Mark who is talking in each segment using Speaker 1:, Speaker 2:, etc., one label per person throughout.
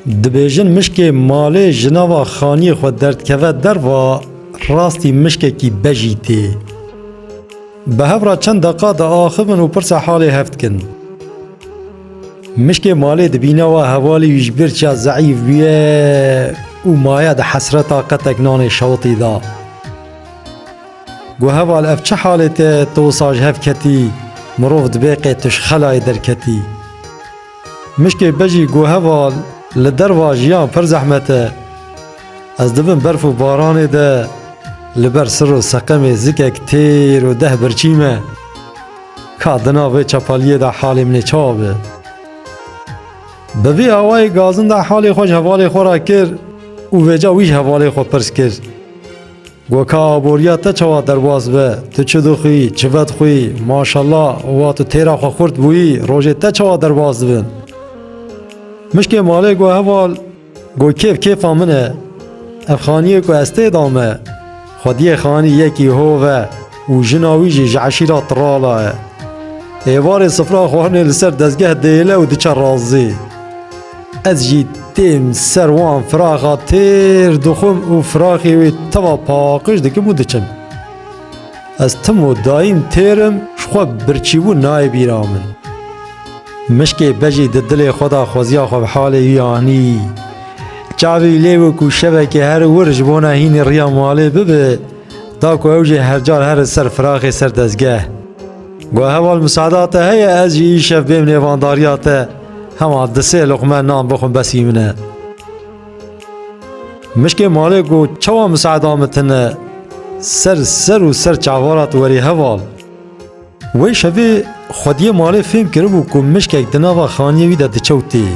Speaker 1: دبیجن مشک مالی جناوا خانی خود درد که در و راستی مشک کی بجیتی به هفرا چند دقیقه دا آخبن و پرس حالی هفت کن مشک مالی دبینا و حوالی یجبر چه ضعیف بیه و مایه دا حسرتا قطک نان شوطی دا گو هوال اف چه حالت توساج هف کتی مروف دبیقی تش خلای در کتی مشک بجی گو هوال لدر واجیان پر زحمته از دبن برف و باران ده لبر سر و سقم زکک تیر و ده برچیمه کادنا و چپالیه ده حالی منی چابه بوی هوای گازن ده حالی خوش حوالی خورا کر و ویجا ویش حوالی خود پرس کر گوکا بوریا تا چوا درواز به تو چه دو خوی چه ود خوی ماشالله و تو تیرا خو خورد بویی روژه تا چوا درواز بین مشک مالی گو حوال گو کیف آمنه افخانیه کو استه دامه خودی خانی یکی هوه و جناوی جعشیرا تراله ایوار صفرا خوهنه لسر دزگه دیله و دچه رازی از جی تیم سروان فراغا تیر دخم و فراغی وی توا پاقش دکم و دچم از تم و دایم تیرم شخواب برچیبو نای بیرامن مشکی بجی دل خدا خوزیا خواب حال یانی چاوی لیو کو شبکه هر ورج بونا هین ریا مالی ببه دا کو اوجه هر جار هر سر فراغ سر دزگه گو هوال مساعدات هی از جی شف بیم نیوانداریات هما دسه لقمه نام بخون بسیمنه مشکی مالی گو چوا مساعدامتنه سر و سر چاوارات وری هوال وی شوی خودی مالی فهم کربو که مشکک دناوا خانیه ویده دچوتی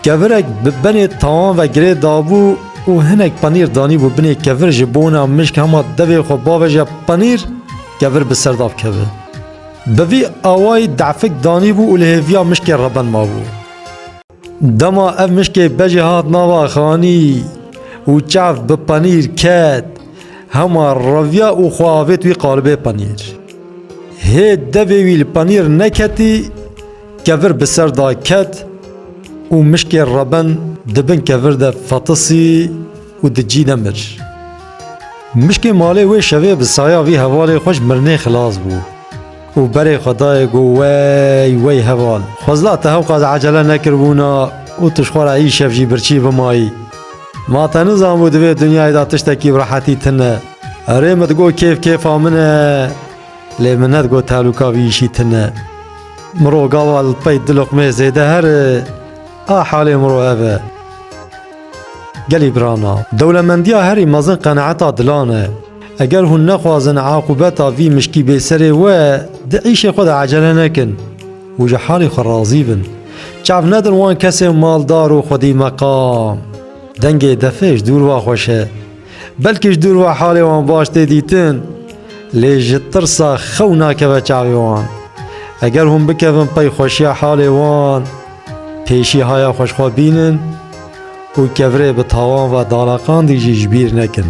Speaker 1: کورک ببنی تمام و گره دابو و هنک پنیر دانی بو بنی کور جبونا مشک هما دوی خو باوجه پنیر کور بسرداب کبه بوی آوای دعفک دانی بو و لحویا مشک ربن ما بو دما اف مشک بجی هات ناوا خانی و چاف بپنیر کد هما رویا و خواهویت وی قالبه پنیر هی دوی ویل پنیر نکتی کور بسردا کد و مشکی ربن دبن کور ده فطسی و دجی دمر مشکی مالی وی شوی بسایا وی حوالی خوش مرنه خلاص بو و بری خدای گو وی حوال خوزلا تهوق از عجله نکربونا و تشخور ای شف جی برچی بمایی ما تنظام و دوی دنیای دا تشتکی براحتی تنه ریمت گو کیف آمنه لیمنت گو تالوکا ویشی تنه مرو قاوال پید دلقمه زیده هر حالی مرو اوه گلی برانا دولمندیا هری مزن قناعتا دلانه اگر هون نخوازن عاقبتا وی مشکی بیسره و دعیش خود عجله نکن و جحالی خود راضی بن چاف ندر وان کسی مالدار و خودی مقام دنگ دفش دور و خوشه بلکش دور و حالی وان باش دیتن لیج ترسا خونا که چاوی وان اگر هم بکفن پی خوشی حالی وان پیشی های خوشخواه بینن و کفره به تاوان و دالاقان دیجی جبیر نکن